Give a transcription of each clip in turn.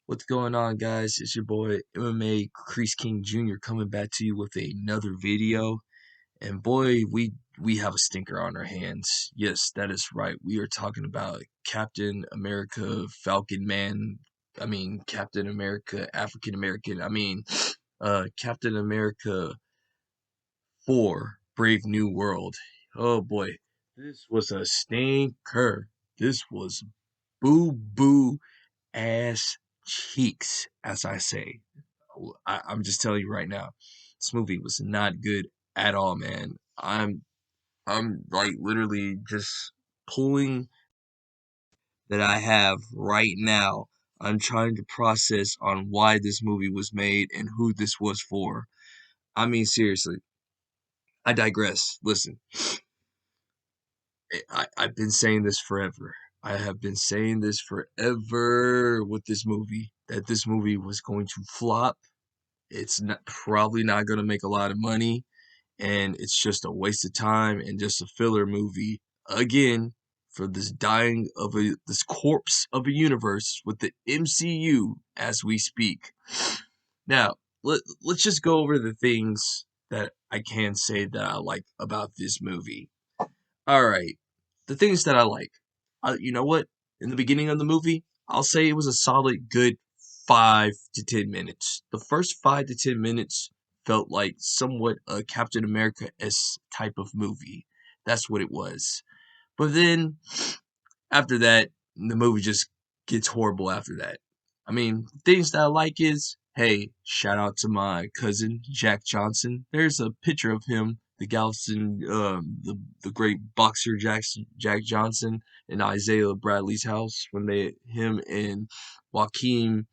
What's going on, guys? It's your boy MMA Crease King Jr. coming back to you with another video. And boy, we have a stinker on our hands. Yes, that is right. We are talking about Captain America Falcon Man. Captain America African American. Captain America 4 Brave New World. Oh boy, this was a stinker. This was boo boo ass cheeks, as I say. I'm just telling you right now, this movie was not good at all, man. I'm like literally just pulling that I have right now. I'm trying to process on why this movie was made and who this was for. Seriously, I digress. Listen, I've been saying this forever. I have been saying this forever with this movie, that this movie was going to flop. It's not probably not going to make a lot of money, and it's just a waste of time and just a filler movie again for this corpse of a universe with the MCU as we speak. Now, let's just go over the things that I can say that I like about this movie. All right, the things that I like. You know what? In the beginning of the movie, I'll say it was a solid, good 5 to 10 minutes. The first 5 to 10 minutes felt like somewhat a Captain America-esque type of movie. That's what it was. But then after that, the movie just gets horrible after that. Things that I like is, hey, shout out to my cousin Jack Johnson. There's a picture of him, the Galveston, the great boxer Jack Johnson, in Isaiah Bradley's house when him and Joaquin,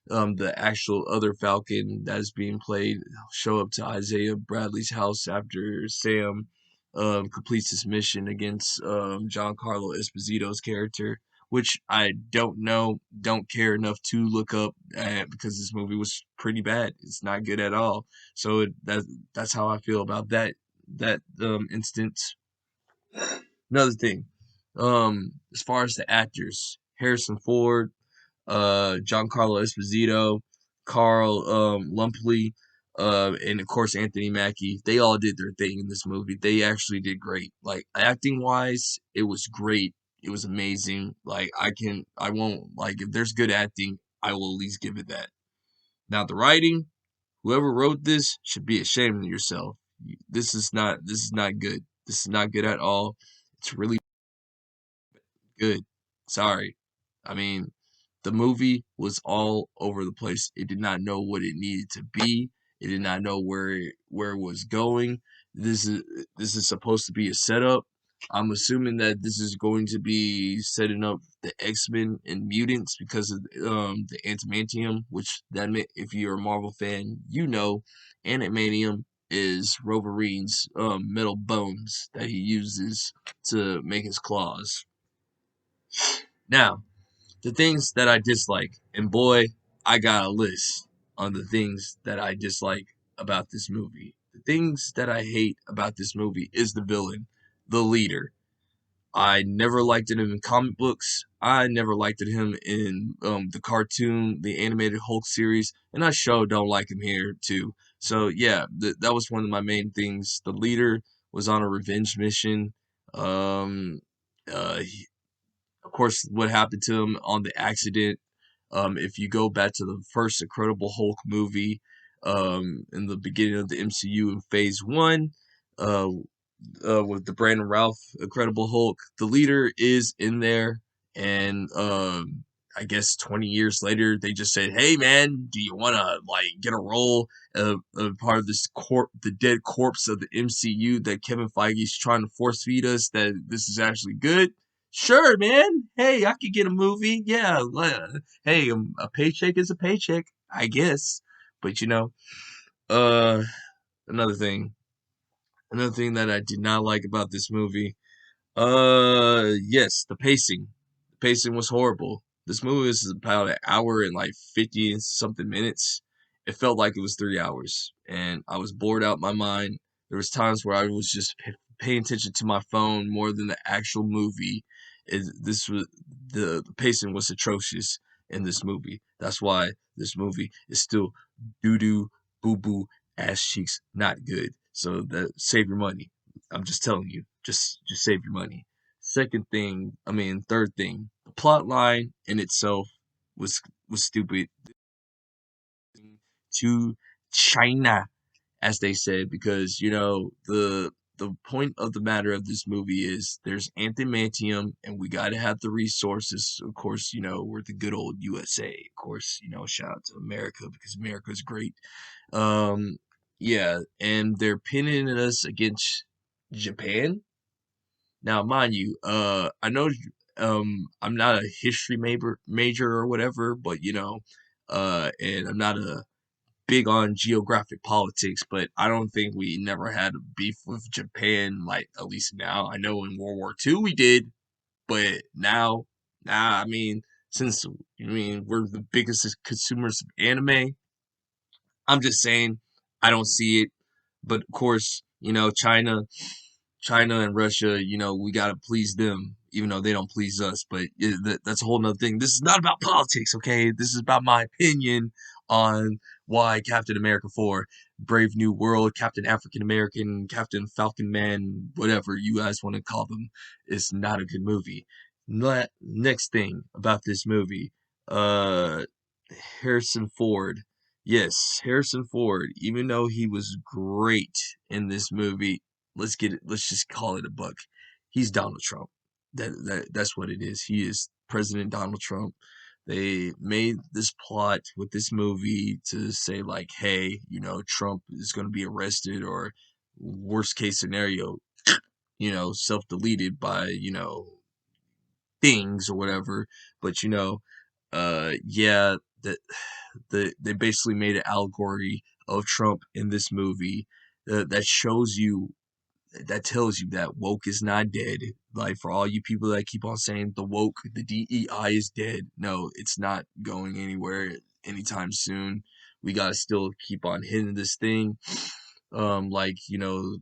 the actual other Falcon that is being played, show up to Isaiah Bradley's house after Sam completes his mission against Giancarlo Esposito's character, which I don't care enough to look up because this movie was pretty bad. It's not good at all. So that's how I feel about that instance. Another thing, as far as the actors, Harrison Ford, Giancarlo Esposito, Carl Lumpley, and of course Anthony Mackie. They all did their thing in this movie. They actually did great. Like acting wise, it was great. It was amazing. I won't like if there's good acting, I will at least give it that. Now the writing, whoever wrote this should be ashamed of yourself. This is not good. This is not good at all. It's really good. Sorry. I mean, the movie was all over the place. It did not know what it needed to be. It did not know where it was going. This is supposed to be a setup. I'm assuming that this is going to be setting up the X-Men and mutants because of the Adamantium, which if you're a Marvel fan, you know, Adamantium is Wolverine's metal bones that he uses to make his claws. Now, the things that I dislike, and boy, I got a list on the things that I dislike about this movie. The things that I hate about this movie is the villain, the leader. I never liked it in comic books. I never liked him in the cartoon, the animated Hulk series, and I sure don't like him here too. So yeah, that was one of my main things. The leader was on a revenge mission. Um, uh, of course, what happened to him on the accident. If you go back to the first Incredible Hulk movie, in the beginning of the MCU in Phase One, uh, with the Brandon Ralph Incredible Hulk, the leader is in there, and I guess 20 years later, they just said, "Hey, man, do you want to like get a role of part of the dead corpse of the MCU that Kevin Feige's trying to force feed us that this is actually good?" Sure, man. Hey, I could get a movie. Yeah. Hey, a paycheck is a paycheck, I guess. But uh, another thing, another thing that I did not like about this movie, yes, the pacing. The pacing was horrible. This movie is about an hour and like 50 and something minutes. It felt like it was 3 hours, and I was bored out my mind. There was times where I was just paying attention to my phone more than the actual movie. This was the pacing was atrocious, in this movie. That's why this movie is still doo doo, boo boo, ass cheeks, not good. So that save your money. I'm just telling you, just save your money. Third thing, the plot line in itself was was stupid. To China, as they said, because the point of the matter of this movie is there's antimantium and we got to have the resources. Of course, we're the good old USA. Of course, shout out to America because America's great. Um, yeah, and they're pinning us against Japan. Now, mind you, I know I'm not a history major or whatever, but and I'm not a big on geographic politics, but I don't think we never had a beef with Japan, like at least now. I know in World War II we did, but now, nah, since we're the biggest consumers of anime, I'm just saying I don't see it. But of course, China and Russia, we gotta please them, even though they don't please us. But that's a whole nother thing. This is not about politics, okay? This is about my opinion on why Captain America 4, Brave New World, Captain African American, Captain Falcon Man, whatever you guys want to call them, is not a good movie. Next thing about this movie, uh, Harrison Ford. Yes, Harrison Ford, even though he was great in this movie, let's just call it a buck. He's Donald Trump. That's what it is. He is President Donald Trump. They made this plot with this movie to say like, hey, Trump is going to be arrested, or worst case scenario, self-deleted by, things or whatever. But yeah, that they basically made an allegory of Trump in this movie that shows you, that tells you that woke is not dead. Like, for all you people that keep on saying the DEI is dead. No, it's not going anywhere anytime soon. We gotta still keep on hitting this thing. Like,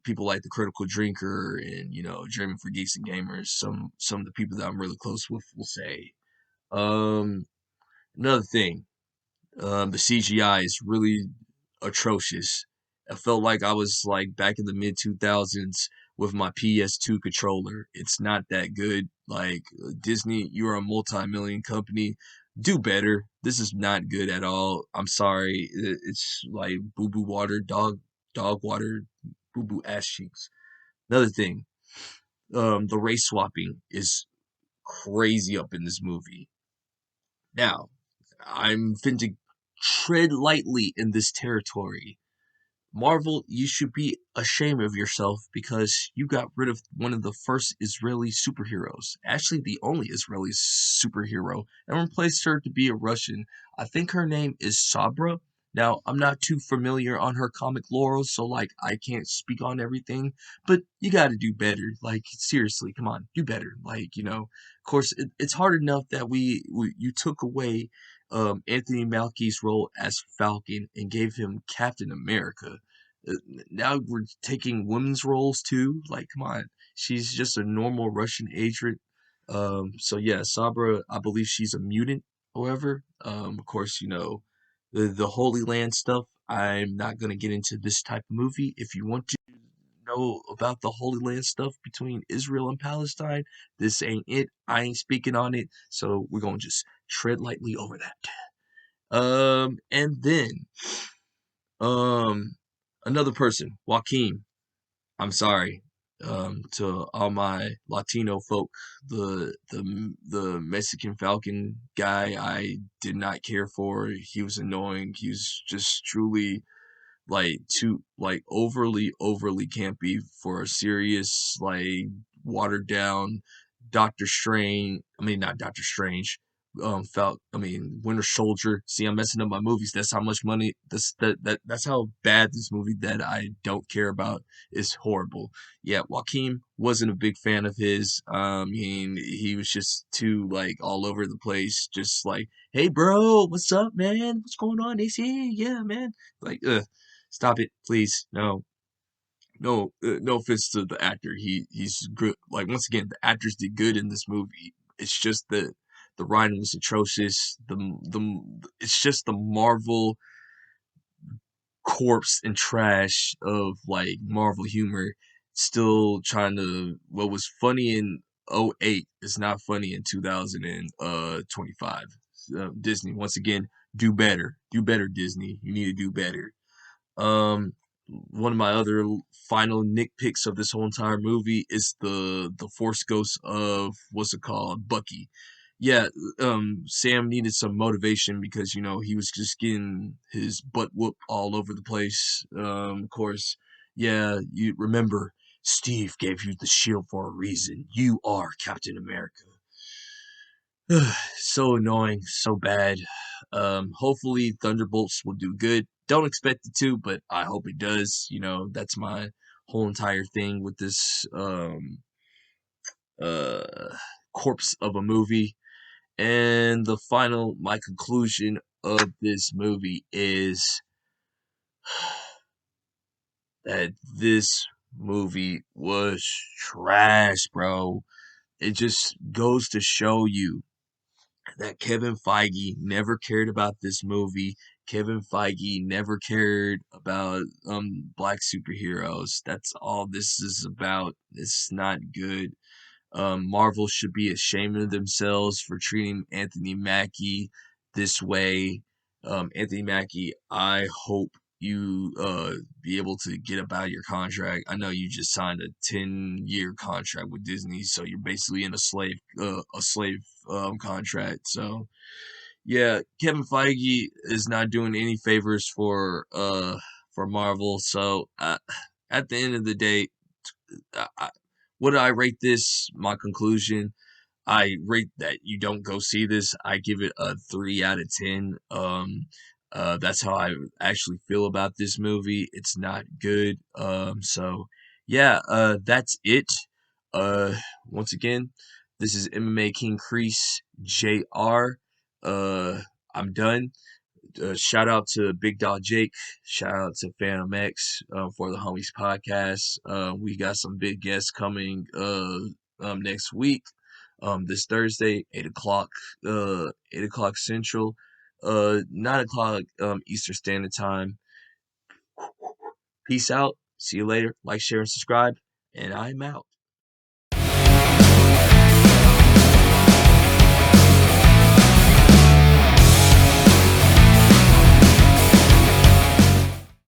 people like the Critical Drinker and, German for Geeks and Gamers, some of the people that I'm really close with will say. Um, Another thing, the CGI is really atrocious. I felt like I was like back in the mid 2000s with my PS2 controller. It's not that good. Like, Disney, you're a multi-million company. Do better. This is not good at all. I'm sorry. It's like boo boo water, dog water, boo boo ass cheeks. Another thing, the race swapping is crazy up in this movie. Now, I'm finna tread lightly in this territory. Marvel, you should be ashamed of yourself because you got rid of one of the first Israeli superheroes. Actually, the only Israeli superhero, and replaced her to be a Russian. I think her name is Sabra. Now, I'm not too familiar on her comic lore, so like I can't speak on everything, but you got to do better. Like, seriously, come on, do better. Like, of course, it's hard enough that you took away Anthony Malkey's role as Falcon and gave him Captain America. Uh, Now we're taking women's roles too. Like, come on, she's just a normal Russian agent. So yeah, Sabra, I believe she's a mutant. However, of course, the Holy Land stuff. I'm not gonna get into this type of movie. If you want to know about the Holy Land stuff between Israel and Palestine, this ain't it. I ain't speaking on it. So we're gonna just tread lightly over that. And then, um, another person, Joaquin. I'm sorry, to all my Latino folk. The Mexican Falcon guy, I did not care for. He was annoying. He was just truly like too like overly campy for a serious, like, watered down Doctor Strange. I mean, not Doctor Strange. Winter Soldier. See, I'm messing up my movies. That's how much money. That's how bad this movie that I don't care about is horrible. Yeah, Joaquin wasn't a big fan of his. He was just too like all over the place. Just like, hey, bro, what's up, man? What's going on, AC? Yeah, man. Like, stop it, please. No, no offense to the actor. He's good. Like, once again, the actors did good in this movie. It's just the The writing was atrocious. The It's just the Marvel corpse and trash of like Marvel humor still trying to what was funny in '08 is not funny in 2025. Disney, once again, do better. Do better, Disney. You need to do better. Um, One of my other final nitpicks of this whole entire movie is the Force Ghost of what's it called, Bucky. Yeah, Sam needed some motivation because he was just getting his butt whooped all over the place. Of course, yeah, you remember Steve gave you the shield for a reason. You are Captain America. So annoying, so bad. Hopefully Thunderbolts will do good. Don't expect it to, but I hope it does. That's my whole entire thing with this uh corpse of a movie. And my conclusion of this movie is that this movie was trash, bro. It just goes to show you that Kevin Feige never cared about this movie. Kevin Feige never cared about black superheroes. That's all this is about. It's not good. Marvel should be ashamed of themselves for treating Anthony Mackie this way. Anthony Mackie, I hope you be able to get about your contract. I know you just signed a 10-year contract with Disney, so you're basically in a slave contract. So yeah, Kevin Feige is not doing any favors for Marvel. So at the end of the day, what do I rate this? My conclusion, I rate that you don't go see this. I give it a 3 out of 10. That's how I actually feel about this movie. It's not good. So yeah, that's it. Uh, Once again, this is MMA King Crease Jr. I'm done. Shout out to Big Dog Jake. Shout out to Phantom X for the Homies podcast. We got some big guests coming next week. This Thursday, 8 o'clock, 8 o'clock Central, 9 o'clock Eastern Standard Time. Peace out. See you later. Like, share, and subscribe. And I'm out.